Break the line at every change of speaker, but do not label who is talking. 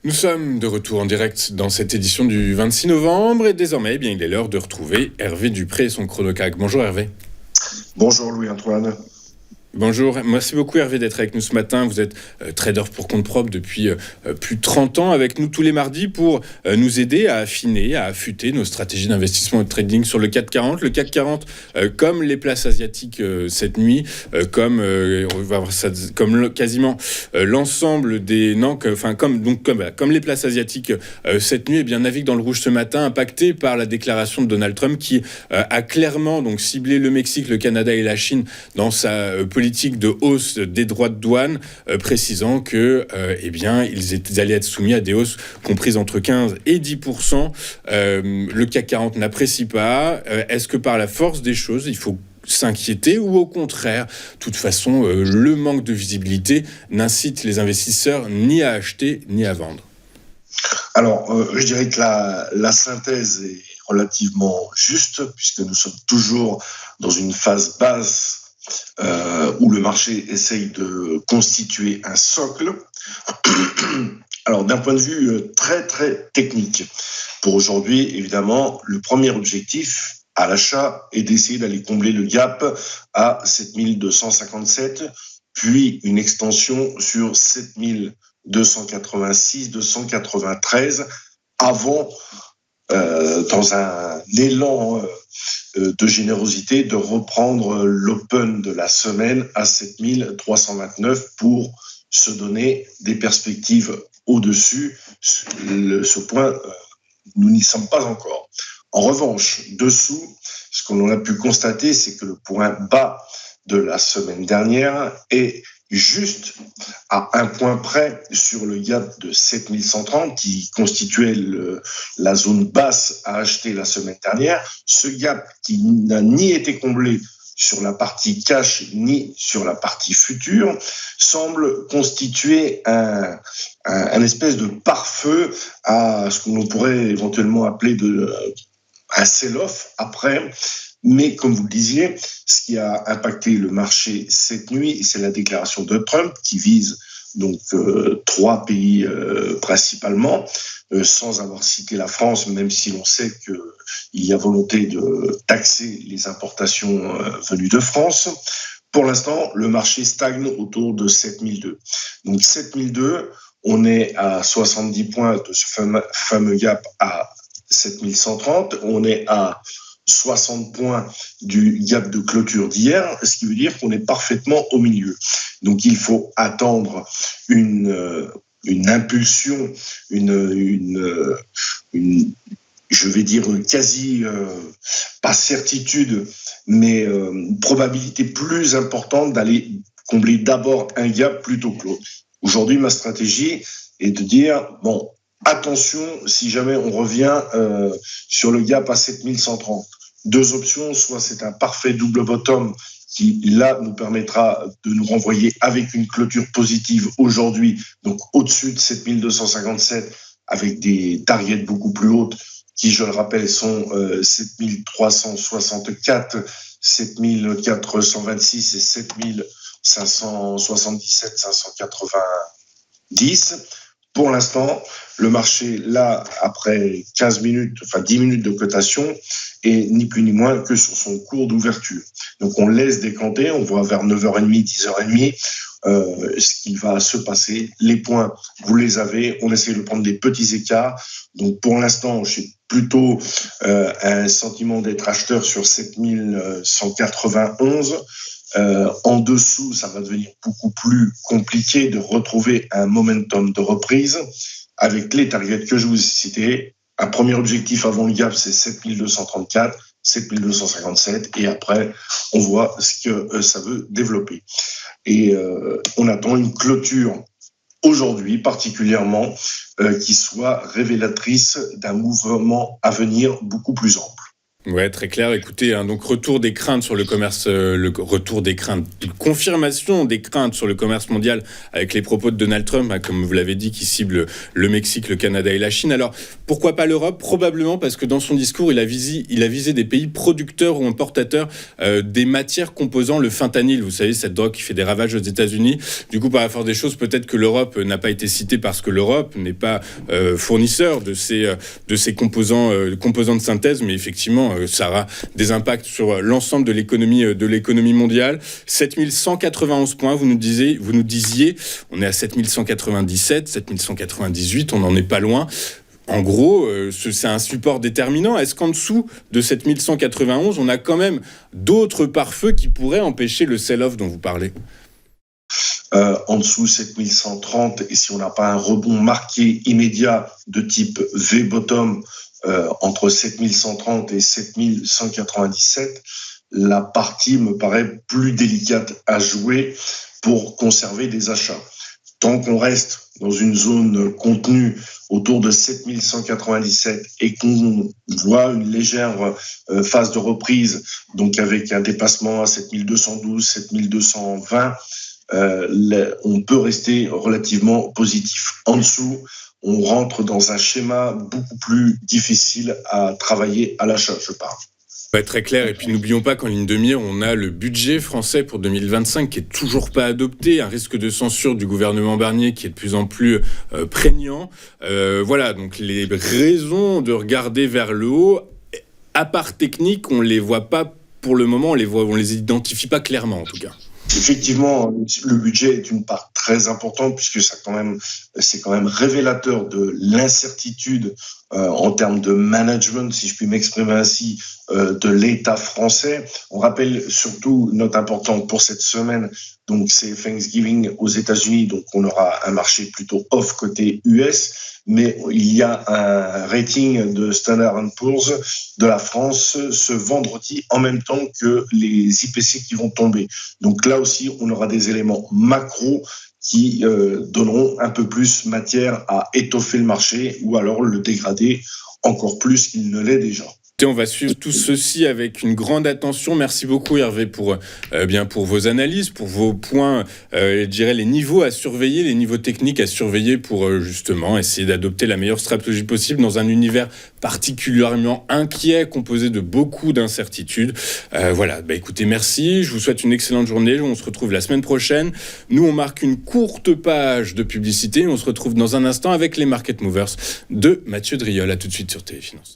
Nous sommes de retour en direct dans cette édition du 26 novembre et désormais, il est l'heure de retrouver Hervé Dupré et son chronocag. Bonjour Hervé.
Bonjour Louis-Antoine.
Bonjour, merci beaucoup Hervé d'être avec nous ce matin. Vous êtes trader pour compte propre depuis plus de 30 ans avec nous tous les mardis pour nous aider à affiner, à affûter nos stratégies d'investissement et de trading sur le CAC 40. Le CAC 40, comme les places asiatiques cette nuit, comme quasiment l'ensemble des... comme les places asiatiques cette nuit, navigue dans le rouge ce matin, impacté par la déclaration de Donald Trump qui a clairement ciblé le Mexique, le Canada et la Chine dans sa politique de hausse des droits de douane, précisant que ils allaient être soumis à des hausses comprises entre 15 et 10%. Le CAC 40 n'apprécie pas. Est-ce que par la force des choses, il faut s'inquiéter ou au contraire, de toute façon, le manque de visibilité n'incite les investisseurs ni à acheter ni à vendre?
Alors, je dirais que la synthèse est relativement juste puisque nous sommes toujours dans une phase basse où le marché essaye de constituer un socle. Alors, d'un point de vue très, très technique, pour aujourd'hui, évidemment, le premier objectif à l'achat est d'essayer d'aller combler le gap à 7257, puis une extension sur 7286, 293, avant, dans un élan de générosité, de reprendre l'open de la semaine à 7329 pour se donner des perspectives au-dessus. Ce point, nous n'y sommes pas encore. En revanche, dessous, ce qu'on a pu constater, c'est que le point bas de la semaine dernière est juste à un point près sur le gap de 7130 qui constituait la zone basse à acheter la semaine dernière. Ce gap qui n'a ni été comblé sur la partie cash ni sur la partie future semble constituer un espèce de pare-feu à ce que l'on pourrait éventuellement appeler un sell-off après. Mais comme vous le disiez, ce qui a impacté le marché cette nuit, c'est la déclaration de Trump qui vise donc 3 pays principalement, sans avoir cité la France, même si l'on sait qu'il y a volonté de taxer les importations venues de France. Pour l'instant, le marché stagne autour de 7002. Donc 7002, on est à 70 points de ce fameux gap à 7130. On est à 60 points du gap de clôture d'hier, ce qui veut dire qu'on est parfaitement au milieu. Donc il faut attendre une impulsion, une je vais dire quasi, pas certitude, mais probabilité plus importante d'aller combler d'abord un gap plutôt que l'autre. Aujourd'hui, ma stratégie est de dire, bon, attention, si jamais on revient sur le gap à 7130. 2 options, soit c'est un parfait double bottom qui, là, nous permettra de nous renvoyer avec une clôture positive aujourd'hui, donc au-dessus de 7257, avec des targets beaucoup plus hautes qui, je le rappelle, sont 7364, 7426 et 7577, 590. Pour l'instant, le marché, là, après 10 minutes de cotation, est ni plus ni moins que sur son cours d'ouverture. Donc, on laisse décanter, on voit vers 9h30, 10h30, ce qui va se passer. Les points, vous les avez, on essaie de prendre des petits écarts. Donc, pour l'instant, j'ai plutôt un sentiment d'être acheteur sur 7191. En dessous, ça va devenir beaucoup plus compliqué de retrouver un momentum de reprise avec les targets que je vous ai cités. Un premier objectif avant le gap, c'est 7234, 7257, et après, on voit ce que ça veut développer. Et on attend une clôture aujourd'hui particulièrement qui soit révélatrice d'un mouvement à venir beaucoup plus ample.
Ouais, très clair. Écoutez, donc retour des craintes sur le commerce, retour des craintes, confirmation des craintes sur le commerce mondial avec les propos de Donald Trump, comme vous l'avez dit, qui cible le Mexique, le Canada et la Chine. Alors, pourquoi pas l'Europe? Probablement parce que dans son discours, il a visé des pays producteurs ou importateurs des matières composant le fentanyl. Vous savez, cette drogue qui fait des ravages aux États-Unis. Du coup, par la force des choses, peut-être que l'Europe n'a pas été citée parce que l'Europe n'est pas fournisseur de ces composants de synthèse, mais effectivement, ça aura des impacts sur l'ensemble de l'économie mondiale. 7191 points, vous nous disiez, on est à 7197, 7198, on n'en est pas loin. En gros, c'est un support déterminant. Est-ce qu'en dessous de 7191, on a quand même d'autres pare-feux qui pourraient empêcher le sell-off dont vous parlez?
En dessous 7130, et si on n'a pas un rebond marqué immédiat de type V-bottom, entre 7130 et 7197, la partie me paraît plus délicate à jouer pour conserver des achats. Tant qu'on reste dans une zone contenue autour de 7197 et qu'on voit une légère phase de reprise, donc avec un dépassement à 7212, 7220, on peut rester relativement positif. En dessous, on rentre dans un schéma beaucoup plus difficile à travailler à l'achat, je parle.
Très clair. Et puis n'oublions pas qu'en ligne de mire, on a le budget français pour 2025 qui est toujours pas adopté, un risque de censure du gouvernement Barnier qui est de plus en plus prégnant. Voilà, donc les raisons de regarder vers le haut, à part technique, on les voit pas pour le moment, on les identifie pas clairement en tout cas.
Effectivement, le budget est une part très importante puisque c'est quand même révélateur de l'incertitude en termes de management, si je puis m'exprimer ainsi, de l'État français. On rappelle surtout, note importante pour cette semaine, donc c'est Thanksgiving aux États-Unis, donc on aura un marché plutôt off côté US, mais il y a un rating de Standard & Poor's de la France ce vendredi en même temps que les IPC qui vont tomber. Donc là aussi, on aura des éléments macro qui donneront un peu plus matière à étoffer le marché ou alors le dégrader encore plus qu'il ne l'est déjà.
On va suivre tout ceci avec une grande attention. Merci beaucoup Hervé pour vos analyses, pour vos points, je dirais les niveaux à surveiller, les niveaux techniques à surveiller pour justement essayer d'adopter la meilleure stratégie possible dans un univers particulièrement inquiet, composé de beaucoup d'incertitudes. Voilà, écoutez, merci. Je vous souhaite une excellente journée. On se retrouve la semaine prochaine. Nous, on marque une courte page de publicité. On se retrouve dans un instant avec les Market Movers de Mathieu Driol. À tout de suite sur Téléfinance.